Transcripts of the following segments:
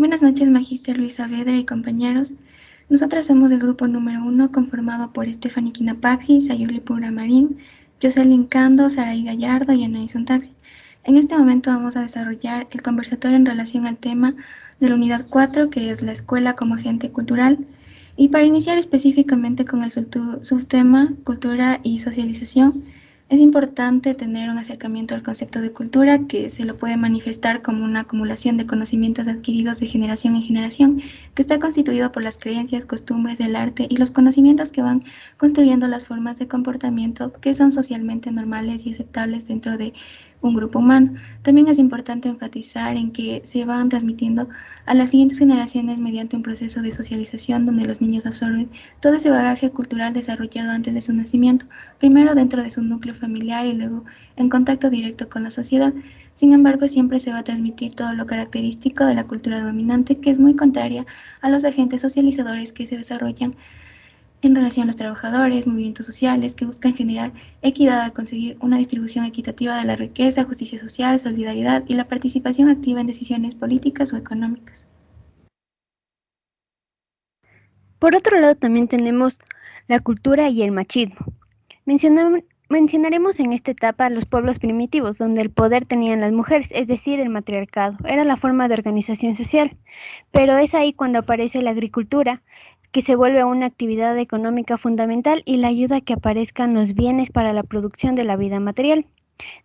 Buenas noches, Magíster Luis Saavedra y compañeros. Nosotras somos el grupo número 1, conformado por Stephanie Quinapaxi, Sayuli Puramarín, Jocelyn Cando, Saraí Gallardo y Anaís Taxi. En este momento vamos a desarrollar el conversatorio en relación al tema de la unidad 4, que es la escuela como agente cultural. Y para iniciar específicamente con el subtema cultura y socialización, es importante tener un acercamiento al concepto de cultura, que se lo puede manifestar como una acumulación de conocimientos adquiridos de generación en generación, que está constituido por las creencias, costumbres, el arte y los conocimientos que van construyendo las formas de comportamiento que son socialmente normales y aceptables dentro de un grupo humano. También es importante enfatizar en que se van transmitiendo a las siguientes generaciones mediante un proceso de socialización donde los niños absorben todo ese bagaje cultural desarrollado antes de su nacimiento, primero dentro de su núcleo familiar y luego en contacto directo con la sociedad. Sin embargo, siempre se va a transmitir todo lo característico de la cultura dominante, que es muy contraria a los agentes socializadores que se desarrollan en relación a los trabajadores, movimientos sociales que buscan generar equidad al conseguir una distribución equitativa de la riqueza, justicia social, solidaridad y la participación activa en decisiones políticas o económicas. Por otro lado, también tenemos la cultura y el machismo. Mencionaremos en esta etapa los pueblos primitivos, donde el poder tenían las mujeres, es decir, el matriarcado. Era la forma de organización social. Pero es ahí cuando aparece la agricultura, que se vuelve una actividad económica fundamental y la ayuda a que aparezcan los bienes para la producción de la vida material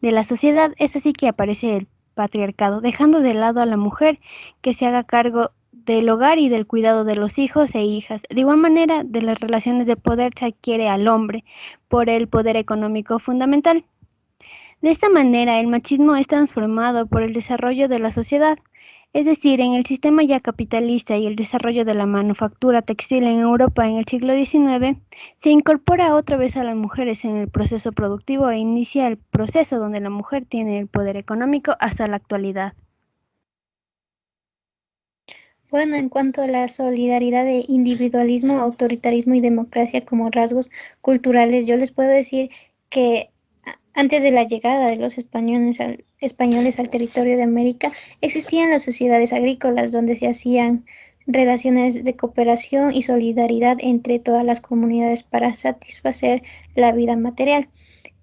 de la sociedad. Es así que aparece el patriarcado, dejando de lado a la mujer que se haga cargo del hogar y del cuidado de los hijos e hijas. De igual manera, de las relaciones de poder se adquiere al hombre por el poder económico fundamental. De esta manera, el machismo es transformado por el desarrollo de la sociedad, es decir, en el sistema ya capitalista y el desarrollo de la manufactura textil en Europa en el siglo XIX, se incorpora otra vez a las mujeres en el proceso productivo e inicia el proceso donde la mujer tiene el poder económico hasta la actualidad. Bueno, en cuanto a la solidaridad de individualismo, autoritarismo y democracia como rasgos culturales, yo les puedo decir que antes de la llegada de los españoles al territorio de América, existían las sociedades agrícolas donde se hacían relaciones de cooperación y solidaridad entre todas las comunidades para satisfacer la vida material.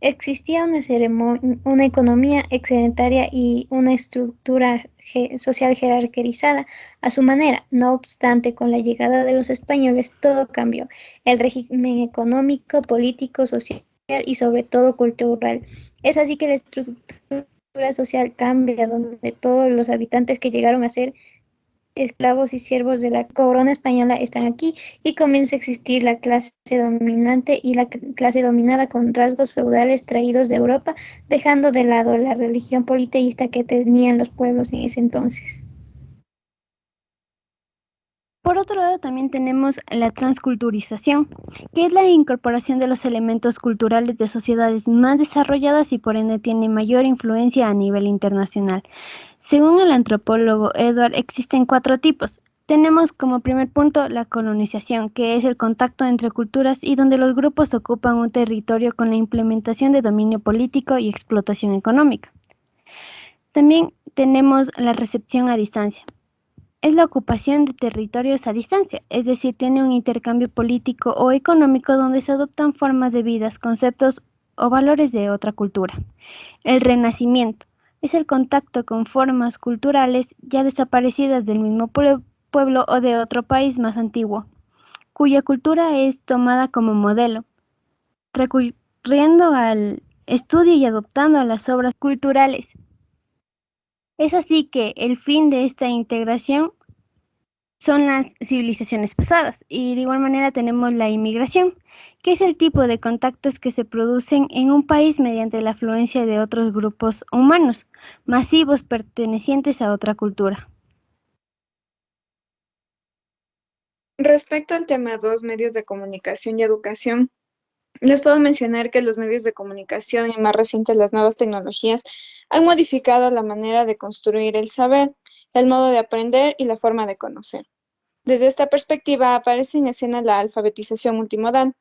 Existía una economía excedentaria y una estructura social jerarquizada a su manera. No obstante, con la llegada de los españoles todo cambió. El régimen económico, político, social y sobre todo cultural. Es así que la estructura social cambia, donde todos los habitantes que llegaron a ser esclavos y siervos de la corona española están aquí y comienza a existir la clase dominante y la clase dominada con rasgos feudales traídos de Europa, dejando de lado la religión politeísta que tenían los pueblos en ese entonces. Por otro lado, también tenemos la transculturización, que es la incorporación de los elementos culturales de sociedades más desarrolladas y por ende tiene mayor influencia a nivel internacional. Según el antropólogo Edward, existen 4 tipos. Tenemos como primer punto la colonización, que es el contacto entre culturas y donde los grupos ocupan un territorio con la implementación de dominio político y explotación económica. También tenemos la recepción a distancia. Es la ocupación de territorios a distancia, es decir, tiene un intercambio político o económico donde se adoptan formas de vida, conceptos o valores de otra cultura. El renacimiento es el contacto con formas culturales ya desaparecidas del mismo pueblo o de otro país más antiguo, cuya cultura es tomada como modelo, recurriendo al estudio y adoptando a las obras culturales. Es así que el fin de esta integración son las civilizaciones pasadas y de igual manera tenemos la inmigración, que es el tipo de contactos que se producen en un país mediante la afluencia de otros grupos humanos masivos pertenecientes a otra cultura. Respecto al tema 2, medios de comunicación y educación, les puedo mencionar que los medios de comunicación y más recientes las nuevas tecnologías han modificado la manera de construir el saber, el modo de aprender y la forma de conocer. Desde esta perspectiva aparece en escena la alfabetización multimodal,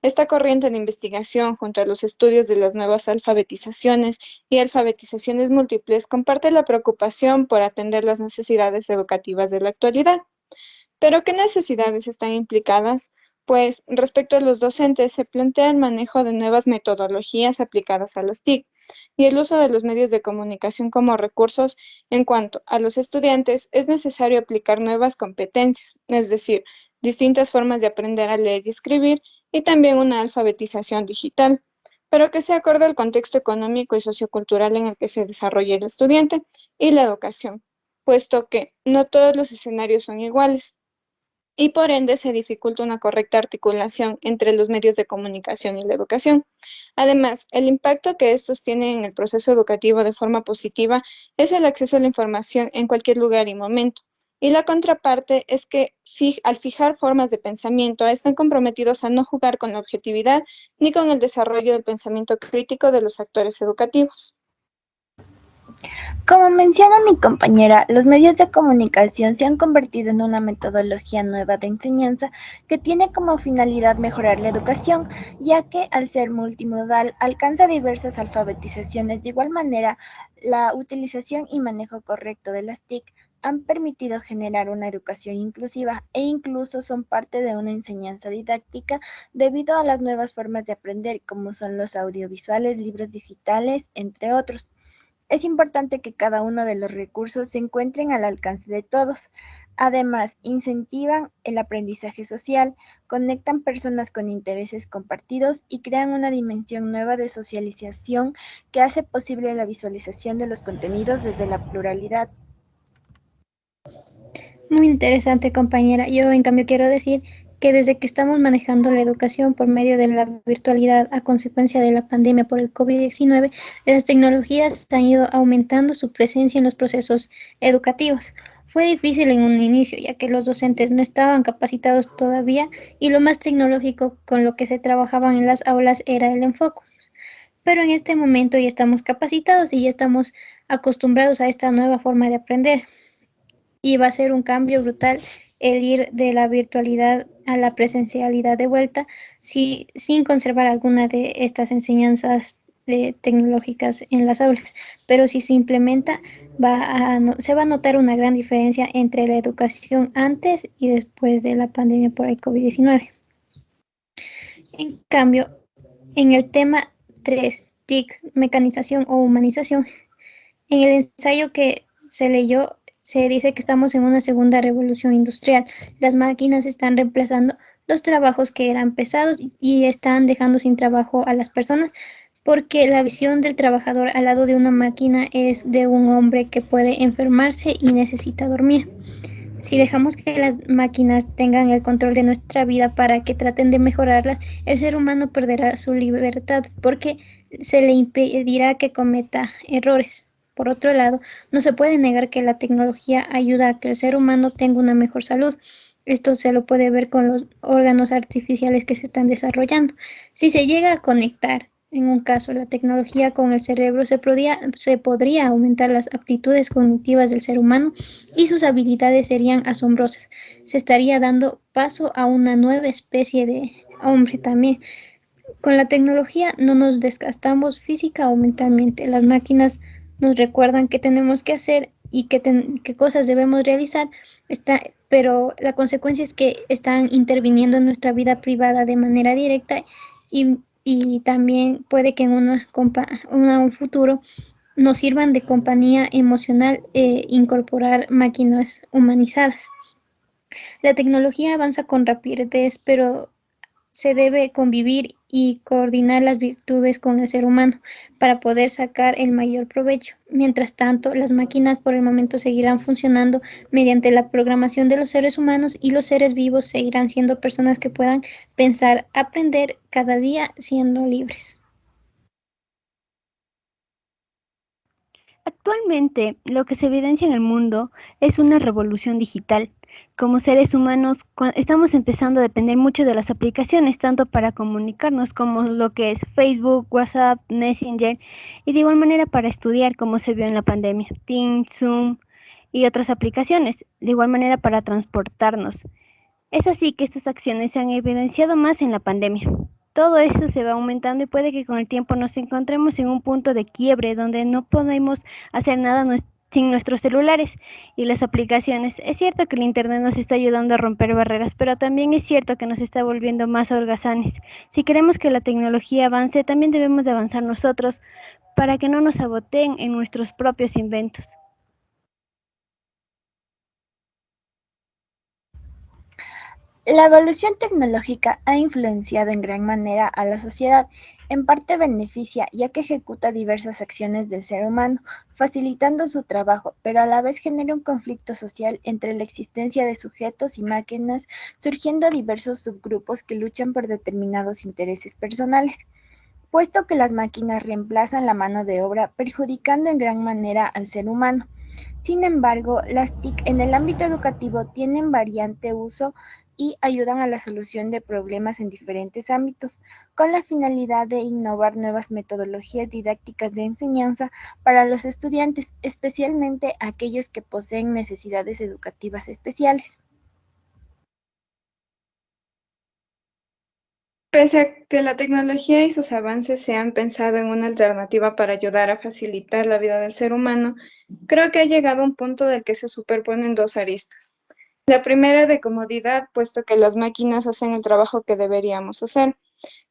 Esta corriente de investigación, junto a los estudios de las nuevas alfabetizaciones y alfabetizaciones múltiples, comparte la preocupación por atender las necesidades educativas de la actualidad. Pero, ¿qué necesidades están implicadas? Pues respecto a los docentes se plantea el manejo de nuevas metodologías aplicadas a las TIC y el uso de los medios de comunicación como recursos. En cuanto a los estudiantes, es necesario aplicar nuevas competencias, es decir, distintas formas de aprender a leer y escribir y también una alfabetización digital, pero que sea acorde al contexto económico y sociocultural en el que se desarrolla el estudiante y la educación, puesto que no todos los escenarios son iguales y por ende se dificulta una correcta articulación entre los medios de comunicación y la educación. Además, el impacto que estos tienen en el proceso educativo de forma positiva es el acceso a la información en cualquier lugar y momento. Y la contraparte es que al fijar formas de pensamiento están comprometidos a no jugar con la objetividad ni con el desarrollo del pensamiento crítico de los actores educativos. Como menciona mi compañera, los medios de comunicación se han convertido en una metodología nueva de enseñanza que tiene como finalidad mejorar la educación, ya que al ser multimodal alcanza diversas alfabetizaciones. De igual manera, la utilización y manejo correcto de las TIC han permitido generar una educación inclusiva e incluso son parte de una enseñanza didáctica debido a las nuevas formas de aprender, como son los audiovisuales, libros digitales, entre otros. Es importante que cada uno de los recursos se encuentren al alcance de todos. Además, incentivan el aprendizaje social, conectan personas con intereses compartidos y crean una dimensión nueva de socialización que hace posible la visualización de los contenidos desde la pluralidad. Muy interesante, compañera. Yo, en cambio, quiero decir que desde que estamos manejando la educación por medio de la virtualidad a consecuencia de la pandemia por el COVID-19, las tecnologías han ido aumentando su presencia en los procesos educativos. Fue difícil en un inicio, ya que los docentes no estaban capacitados todavía y lo más tecnológico con lo que se trabajaban en las aulas era el enfoque. Pero en este momento ya estamos capacitados y ya estamos acostumbrados a esta nueva forma de aprender y va a ser un cambio brutal el ir de la virtualidad a la presencialidad de vuelta, sin conservar alguna de estas enseñanzas tecnológicas en las aulas, pero si se implementa, se va a notar una gran diferencia entre la educación antes y después de la pandemia por el COVID-19. En cambio, en el tema 3, TIC, mecanización o humanización, en el ensayo que se leyó, se dice que estamos en una segunda revolución industrial. Las máquinas están reemplazando los trabajos que eran pesados y están dejando sin trabajo a las personas porque la visión del trabajador al lado de una máquina es de un hombre que puede enfermarse y necesita dormir. Si dejamos que las máquinas tengan el control de nuestra vida para que traten de mejorarlas, el ser humano perderá su libertad porque se le impedirá que cometa errores. Por otro lado, no se puede negar que la tecnología ayuda a que el ser humano tenga una mejor salud. Esto se lo puede ver con los órganos artificiales que se están desarrollando. Si se llega a conectar, en un caso, la tecnología con el cerebro, se podría aumentar las aptitudes cognitivas del ser humano y sus habilidades serían asombrosas. Se estaría dando paso a una nueva especie de hombre también. Con la tecnología no nos desgastamos física o mentalmente. Las máquinas nos recuerdan qué tenemos que hacer y qué cosas debemos realizar, pero la consecuencia es que están interviniendo en nuestra vida privada de manera directa y también puede que en un futuro nos sirvan de compañía emocional incorporar máquinas humanizadas. La tecnología avanza con rapidez, pero se debe convivir y coordinar las virtudes con el ser humano para poder sacar el mayor provecho. Mientras tanto, las máquinas por el momento seguirán funcionando mediante la programación de los seres humanos y los seres vivos seguirán siendo personas que puedan pensar, aprender cada día siendo libres. Actualmente, lo que se evidencia en el mundo es una revolución digital. Como seres humanos, estamos empezando a depender mucho de las aplicaciones, tanto para comunicarnos como lo que es Facebook, WhatsApp, Messenger, y de igual manera para estudiar, como se vio en la pandemia, Teams, Zoom y otras aplicaciones, de igual manera para transportarnos. Es así que estas acciones se han evidenciado más en la pandemia. todo eso se va aumentando y puede que con el tiempo nos encontremos en un punto de quiebre donde no podemos hacer nada sin nuestros celulares y las aplicaciones. Es cierto que el Internet nos está ayudando a romper barreras, pero también es cierto que nos está volviendo más holgazanes. Si queremos que la tecnología avance, también debemos de avanzar nosotros para que no nos saboteen en nuestros propios inventos. La evolución tecnológica ha influenciado en gran manera a la sociedad. En parte beneficia, ya que ejecuta diversas acciones del ser humano, facilitando su trabajo, pero a la vez genera un conflicto social entre la existencia de sujetos y máquinas, surgiendo diversos subgrupos que luchan por determinados intereses personales, puesto que las máquinas reemplazan la mano de obra, perjudicando en gran manera al ser humano. Sin embargo, las TIC en el ámbito educativo tienen variante uso y ayudan a la solución de problemas en diferentes ámbitos, con la finalidad de innovar nuevas metodologías didácticas de enseñanza para los estudiantes, especialmente aquellos que poseen necesidades educativas especiales. Pese a que la tecnología y sus avances se han pensado en una alternativa para ayudar a facilitar la vida del ser humano, creo que ha llegado un punto del que se superponen dos aristas. La primera de comodidad, puesto que las máquinas hacen el trabajo que deberíamos hacer,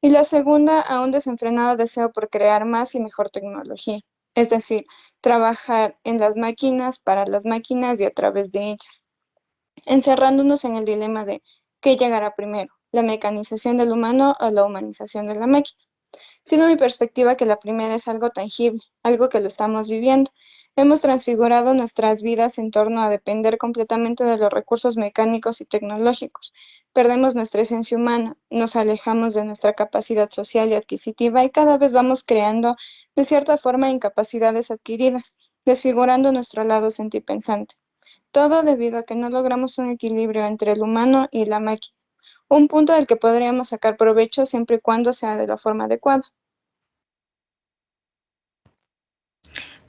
y la segunda a un desenfrenado deseo por crear más y mejor tecnología, es decir, trabajar en las máquinas, para las máquinas y a través de ellas, encerrándonos en el dilema de ¿qué llegará primero? ¿La mecanización del humano o la humanización de la máquina? Sigo mi perspectiva que la primera es algo tangible, algo que lo estamos viviendo. Hemos transfigurado nuestras vidas en torno a depender completamente de los recursos mecánicos y tecnológicos. Perdemos nuestra esencia humana, nos alejamos de nuestra capacidad social y adquisitiva y cada vez vamos creando, de cierta forma, incapacidades adquiridas, desfigurando nuestro lado sentipensante. Todo debido a que no logramos un equilibrio entre el humano y la máquina, un punto del que podríamos sacar provecho siempre y cuando sea de la forma adecuada.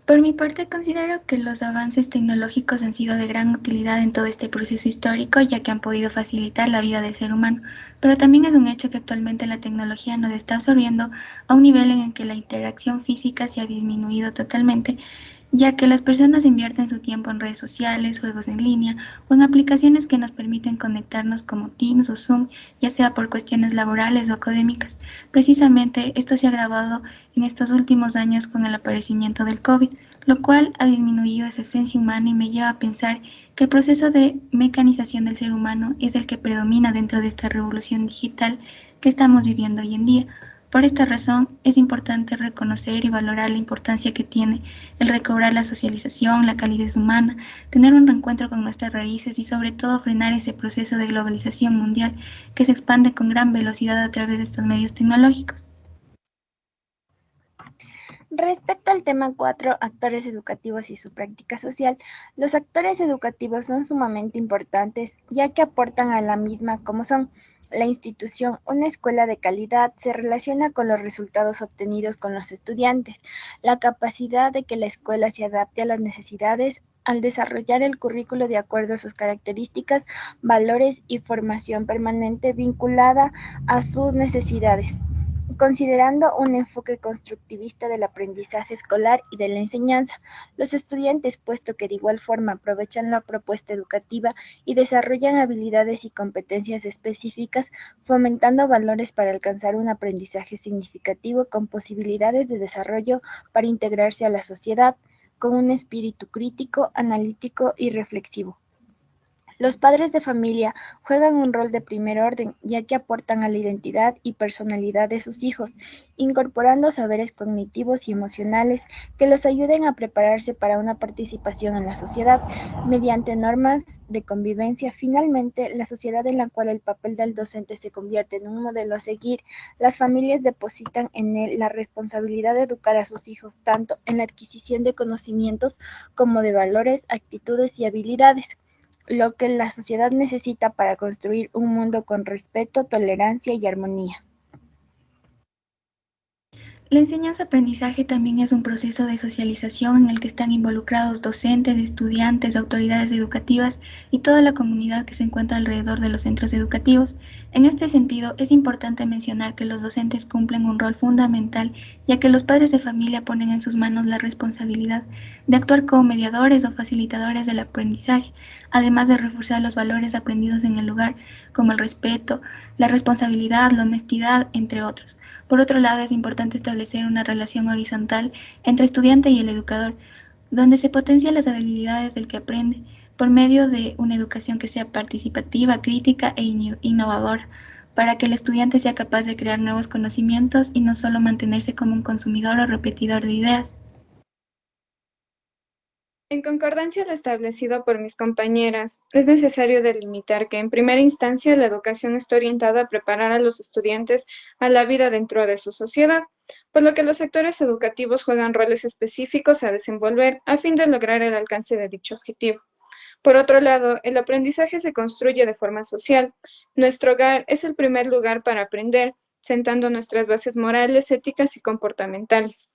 Por mi parte, considero que los avances tecnológicos han sido de gran utilidad en todo este proceso histórico, ya que han podido facilitar la vida del ser humano, pero también es un hecho que actualmente la tecnología nos está absorbiendo a un nivel en el que la interacción física se ha disminuido totalmente, ya que las personas invierten su tiempo en redes sociales, juegos en línea o en aplicaciones que nos permiten conectarnos como Teams o Zoom, ya sea por cuestiones laborales o académicas. Precisamente esto se ha agravado en estos últimos años con el aparecimiento del COVID, lo cual ha disminuido esa esencia humana y me lleva a pensar que el proceso de mecanización del ser humano es el que predomina dentro de esta revolución digital que estamos viviendo hoy en día. Por esta razón, es importante reconocer y valorar la importancia que tiene el recobrar la socialización, la calidez humana, tener un reencuentro con nuestras raíces y sobre todo frenar ese proceso de globalización mundial que se expande con gran velocidad a través de estos medios tecnológicos. Respecto al tema 4, actores educativos y su práctica social, los actores educativos son sumamente importantes ya que aportan a la misma como son la institución, una escuela de calidad, se relaciona con los resultados obtenidos con los estudiantes, la capacidad de que la escuela se adapte a las necesidades al desarrollar el currículo de acuerdo a sus características, valores y formación permanente vinculada a sus necesidades, considerando un enfoque constructivista del aprendizaje escolar y de la enseñanza. Los estudiantes, puesto que de igual forma aprovechan la propuesta educativa y desarrollan habilidades y competencias específicas, fomentando valores para alcanzar un aprendizaje significativo con posibilidades de desarrollo para integrarse a la sociedad, con un espíritu crítico, analítico y reflexivo. Los padres de familia juegan un rol de primer orden, ya que aportan a la identidad y personalidad de sus hijos, incorporando saberes cognitivos y emocionales que los ayuden a prepararse para una participación en la sociedad mediante normas de convivencia. Finalmente, la sociedad en la cual el papel del docente se convierte en un modelo a seguir, las familias depositan en él la responsabilidad de educar a sus hijos tanto en la adquisición de conocimientos como de valores, actitudes y habilidades, lo que la sociedad necesita para construir un mundo con respeto, tolerancia y armonía. La enseñanza-aprendizaje también es un proceso de socialización en el que están involucrados docentes, estudiantes, autoridades educativas y toda la comunidad que se encuentra alrededor de los centros educativos. En este sentido, es importante mencionar que los docentes cumplen un rol fundamental, ya que los padres de familia ponen en sus manos la responsabilidad de actuar como mediadores o facilitadores del aprendizaje, además de reforzar los valores aprendidos en el lugar, como el respeto, la responsabilidad, la honestidad, entre otros. Por otro lado, es importante establecer una relación horizontal entre estudiante y el educador, donde se potencian las habilidades del que aprende, por medio de una educación que sea participativa, crítica e innovadora, para que el estudiante sea capaz de crear nuevos conocimientos y no solo mantenerse como un consumidor o repetidor de ideas. En concordancia a lo establecido por mis compañeras, es necesario delimitar que en primera instancia la educación está orientada a preparar a los estudiantes a la vida dentro de su sociedad, por lo que los sectores educativos juegan roles específicos a desenvolver a fin de lograr el alcance de dicho objetivo. Por otro lado, el aprendizaje se construye de forma social. Nuestro hogar es el primer lugar para aprender, sentando nuestras bases morales, éticas y comportamentales.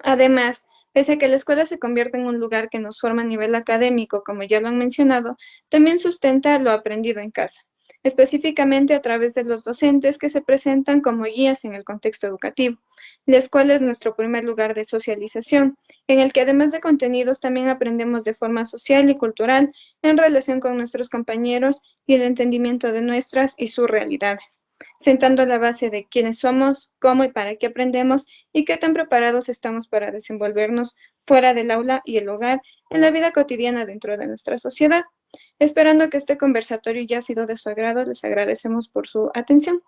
Además, pese a que la escuela se convierte en un lugar que nos forma a nivel académico, como ya lo han mencionado, también sustenta lo aprendido en casa, específicamente a través de los docentes que se presentan como guías en el contexto educativo. La escuela es nuestro primer lugar de socialización, en el que además de contenidos también aprendemos de forma social y cultural en relación con nuestros compañeros y el entendimiento de nuestras y sus realidades, sentando la base de quiénes somos, cómo y para qué aprendemos y qué tan preparados estamos para desenvolvernos fuera del aula y el hogar en la vida cotidiana dentro de nuestra sociedad. Esperando que este conversatorio ya ha sido de su agrado, les agradecemos por su atención.